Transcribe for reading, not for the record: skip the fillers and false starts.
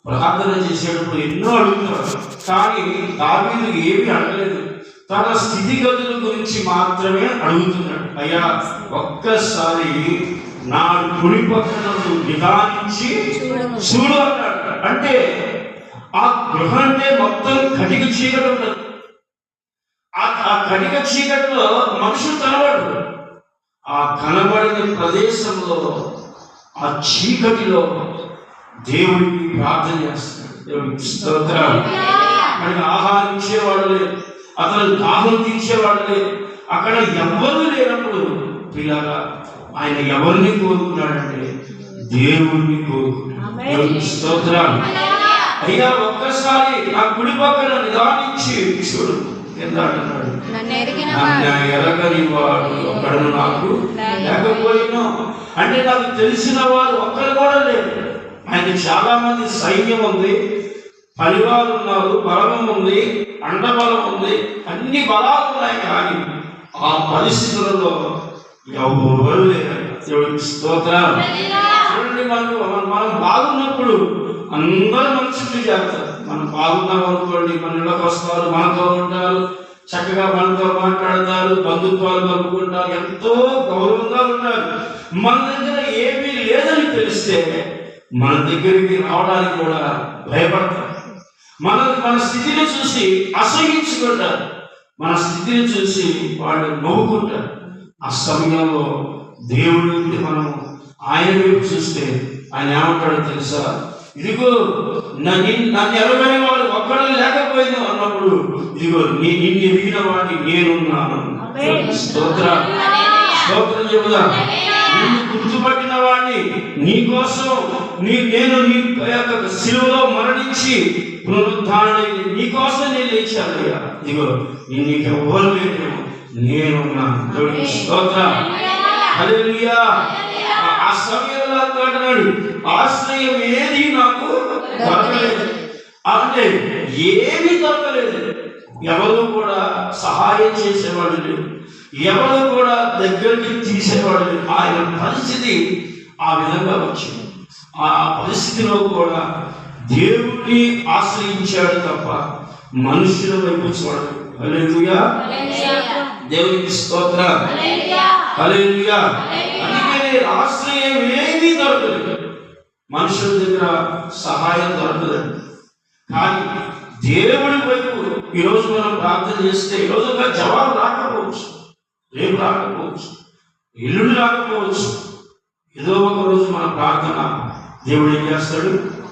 ప్రార్థన చేసేటప్పుడు ఎన్నో అడుగుతాడు, కానీ దావీదు ఏమీ అడగలేదు. తన స్థితిగతుల గురించి మాత్రమే అడుగుతున్నాడు. అయ్యా, ఒక్కసారి నా కుడి పక్కన నిదానించి చూడు అన్నాడు. అంటే ఆ గృహం అంటే మొత్తం కటిక చీకటి ఉండదు. ఆ కటిక చీకటిలో మనుషులు కనబడరు. ఆ కనబడిన ప్రదేశంలో, ఆ చీకటిలో దేవుడికి ప్రార్థన చేస్తున్నాడు. దేవుడికి స్తోత్రాలు. ఆయనకు ఆహారం ఇచ్చేవాడు లేదు, అతను దాహం తీర్చేవాడు లేదు. అక్కడ ఎవ్వరూ లేనప్పుడు పిల్లగా ఆయన ఎవరిని కోరుకున్నాడంటే దేవుడిని కోరుకున్నాడు. దేవుడికి స్తోత్రాలు. అయ్యా, ఒక్కసారి నా కుడి పక్కన నిదానించి చూడు కింద అంటున్నాడు, నన్ను ఎరగని వాడు ఒక్కడు నాకు లేకపోయినా. అంటే నాకు తెలిసిన వారు ఒక్కరు కూడా లేరు. ఆయన చాలా మంది సైన్యం ఉంది, పరివారు ఉన్నారు, బలం ఉంది, అండబలం ఉంది, అన్ని బలాలు ఉన్నాయి. కానీ ఆ పరిస్థితులలో ఎవరు లేరు. దేవుడికి స్తోత్రాలు. చూడండి, మనం బాగున్నప్పుడు అందరూ మన చుట్టూ చేస్తారు. మనం బాగున్నాం అనుకోండి, మన ఇళ్ళకి వస్తారు, మనతో ఉంటారు, చక్కగా మనతో మాట్లాడతారు, బంధుత్వాలు కలుపుకుంటారు, ఎంతో గౌరవంగా ఉంటారు. మన దగ్గర ఏమీ లేదని తెలిస్తే మన దగ్గరికి రావడానికి కూడా భయపడతారు. మన స్థితిని చూసి అసహించుకుంటారు, మన స్థితిని చూసి వాళ్ళు నవ్వుకుంటారు. ఆ సమయంలో దేవుడికి మనం ఆయన వైపు చూస్తే ఆయన ఏమంటాడో తెలుసా? ఇదిగో నన్ను ఎరగని వాడు ఒక్కడు లేకపోయింది అన్నప్పుడు, ఇదిగో నిన్ను ఎదిగిన వాడిని నేనున్నాను. స్తోత్రం చెబుదా. నిన్ను గుర్తుపట్టిన వాడిని, నీకోసం నేను నీ యొక్క శిలువలో మరణించి పునరుద్ధారణ నీకోసం నేను లేచానయ్యా. ఇదిగో నీకెవ్వరు లేదు, నేనున్నాను. స్తోత్రం. హల్లెలూయా. ఆ సమయంలో అంటున్నాడు, ఆశ్రయం ఏది నాకు దొరకలేదు. అంటే ఏమీ దొరకలేదు. ఎవరు కూడా సహాయం చేసేవాడు లేదు, ఎవరు కూడా దగ్గరికి తీసేవాడు లేదు. ఆయన పరిస్థితి ఆ విధంగా వచ్చింది. ఆ పరిస్థితిలో కూడా దేవుడిని ఆశ్రయించాడు తప్ప మనుషుల వైపు చూడలేదు. హల్లెలూయా. దేవునికి స్తోత్రం. హల్లెలూయా. అందుకే ఆశ్రయం ఏమీ దొరకలేదు, మనుషుల దగ్గర సహాయం దొరకదండి. కానీ దేవుడి వైపు ఈరోజు మనం ప్రార్థన చేస్తే ఈరోజు ఒక జవాబు రాకపోవచ్చు, రేపు రాకపోవచ్చు, ఎల్లుండి రాకపోవచ్చు. ఏదో ఒక రోజు మన ప్రార్థన దేవుడు ఏం చేస్తాడు?